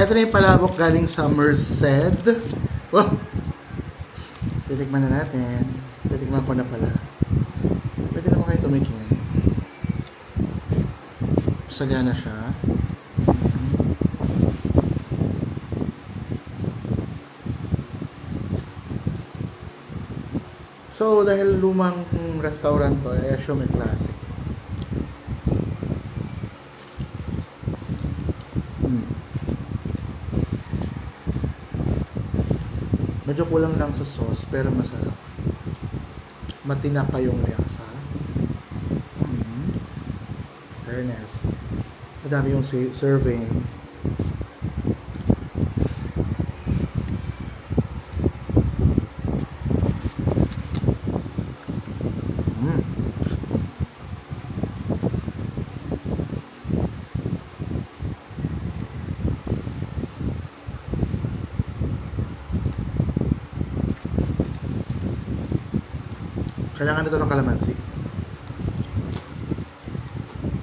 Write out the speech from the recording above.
Ito na yung palabok galing sa Merced. Wow! Titikman na natin. Titikman ko na pala. Pwede naman kayo tumikin. Sagana siya. So, dahil lumang restaurant to, I assume may classic. Medyo kulang lang sa sauce, pero masarap. Matinapa yung lasa. Fairness. Madami yung serving. Kailangan nito ng kalamansi.